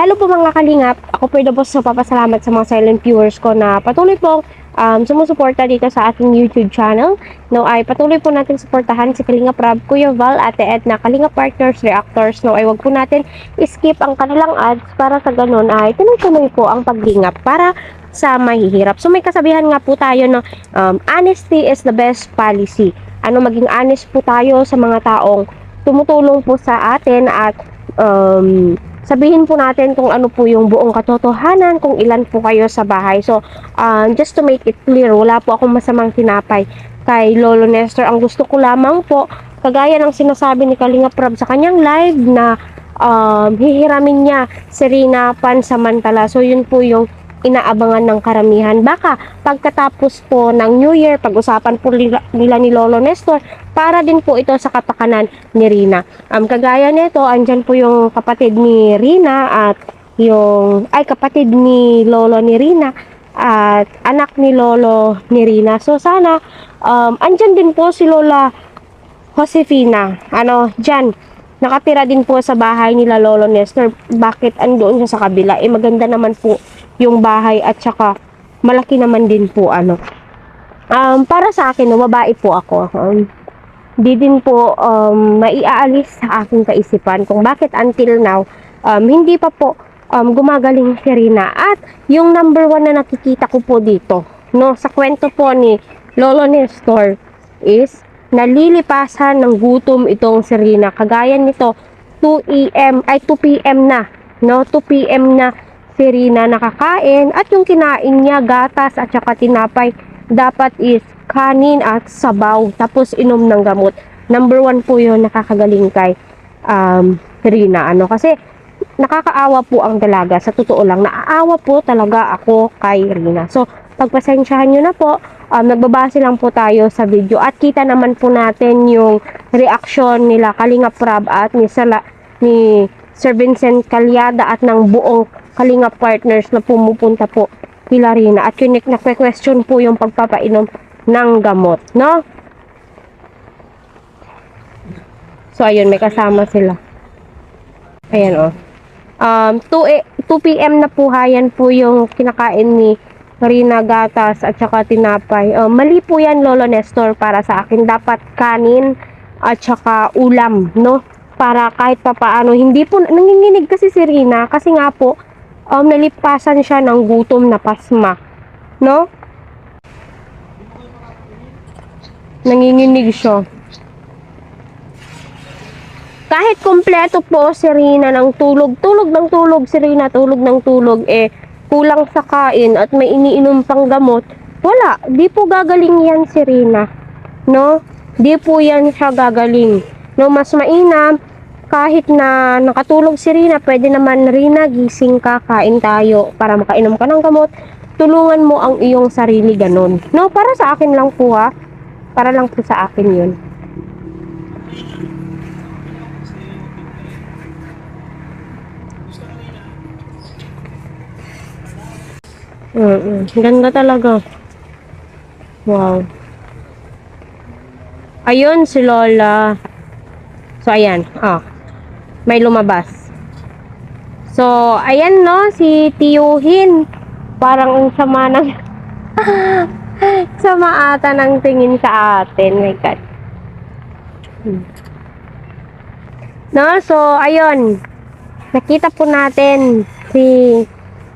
Hello po mga kalingap, ako po yung boss, so papasalamat sa mga silent viewers ko na patuloy pong sumusuporta dito sa ating YouTube channel. No, ay patuloy po natin suportahan si Kalingap Rab, Kuya Val, Ate Edna, Kalingap Partners, Reactors. No, ay wag po natin skip ang kanilang ads para sa ganun ay tuloy-tuloy po ang paglingap para sa mahihirap. So may kasabihan nga po tayo no, honesty is the best policy. Ano, maging honest po tayo sa mga taong tumutulong po sa atin at sabihin po natin kung ano po yung buong katotohanan, kung ilan po kayo sa bahay. So, just to make it clear, wala po akong masamang tinapay kay Lolo Nestor. Ang gusto ko lamang po, kagaya ng sinasabi ni Kalingap Rab sa kanyang live na hihiramin niya si Rina pansamantala. So, yun po yung inaabangan ng karamihan. Baka pagkatapos po ng New Year, pag-usapan po nila ni Lolo Nestor para din po ito sa kapakanan ni Rina. Kagaya nito, andyan po yung kapatid ni Rina at yung kapatid ni Lolo ni Rina at anak ni Lolo ni Rina. So sana andyan din po si Lola Josefina. Diyan nakatira din po sa bahay nila Lolo Nestor. Bakit andoon siya sa kabila? Maganda naman po yung bahay at saka malaki naman din po para sa akin, babae po ako. Di din po maiaalis sa aking kaisipan kung bakit until now hindi pa po gumagaling si Rina. At yung number 1 na nakikita ko po dito no, sa kwento po ni Lolo Nestor is nalilipasan ng gutom itong si Rina. Kagaya nito 2 p.m. na no, 2 p.m. na si Rina nakakain at yung kinain niya gatas at saka tinapay dapat is kanin at sabaw tapos inom ng gamot. Number 1 po yun, nakakagaling kay Rina. Kasi nakakaawa po ang dalaga. Sa totoo lang, naaawa po talaga ako kay Rina. So, pagpasensyahan nyo na po, nagbabase lang po tayo sa video at kita naman po natin yung reaksyon nila Kalingap Rab at ni Sir Vincent Calyada at ng buong Kalingap Partners na pumupunta po kila Rina at yung na-question po yung pagpapainom ng gamot, no? So, ayun, may kasama sila. Ayan, 2 p.m. na po, hayan po yung kinakain ni Rina, gatas at saka tinapay. Mali po yan, Lolo Nestor, para sa akin. Dapat kanin at saka ulam, no? Para kahit papaano, hindi po, nanginginig kasi si Rina, kasi nga po, nalipasan siya ng gutom na pasma, no? Nanginginig siya. Kahit kompleto po si Rina ng tulog ng tulog si Rina, tulog ng tulog, kulang sa kain at may iniinom pang gamot, wala, di po gagaling yan si Rina, no? Di po yan siya gagaling, no? Mas mainam, kahit na nakatulog si Rina, pwede naman, Rina, gising ka, kain tayo para makainom ka ng gamot, tulungan mo ang iyong sarili, ganun, no? Para sa akin lang po para lang po sa akin yun. Ganda talaga. Wow. Ayun si Lola. So ayan, may lumabas. So ayan no, si Tiyuhin. Parang ang sama ng sama ata ng tingin sa atin. My God. No, so ayun. Nakita po natin si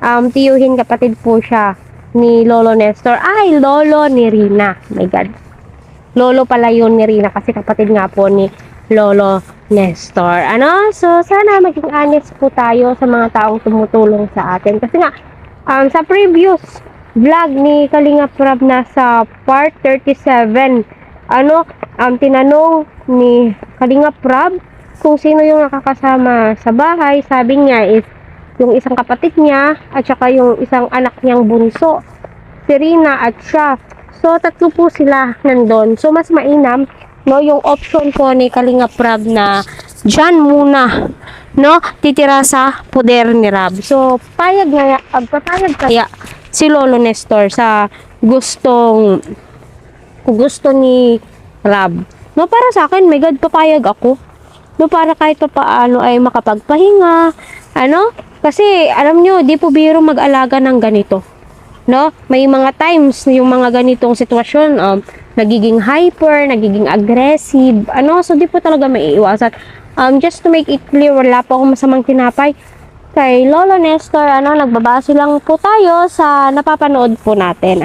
Tiyuhin, kapatid po siya ni Lolo Nestor. Ay, Lolo ni Rina. My God. Lolo pala yun ni Rina kasi kapatid nga po ni Lolo Nestor. So sana maging honest po tayo sa mga taong tumutulong sa atin. Kasi nga, sa previous vlog ni Kalingap Rab na sa part 37, tinanong ni Kalingap Rab kung sino yung nakakasama sa bahay. Sabi niya is yung isang kapatid niya at saka yung isang anak niyang bunso, si Rina at siya. So, 3 po sila nandun. So, mas mainam, no, yung option po ni Kalingap Rab na dyan muna, no, titira sa poder ni Rab. So, papayag kaya si Lolo Nestor sa gusto ni Rab. No, para sa akin, my God, papayag ako. No, para kahit papaano ay makapagpahinga, Kasi, alam nyo, di po biro mag-alaga ng ganito. No? May mga times, yung mga ganitong sitwasyon, nagiging hyper, nagiging aggressive, so di po talaga maiiwasan. Just to make it clear, wala po akong masamang tinapay. Kay Lolo Nestor, nagbabase lang po tayo sa napapanood po natin,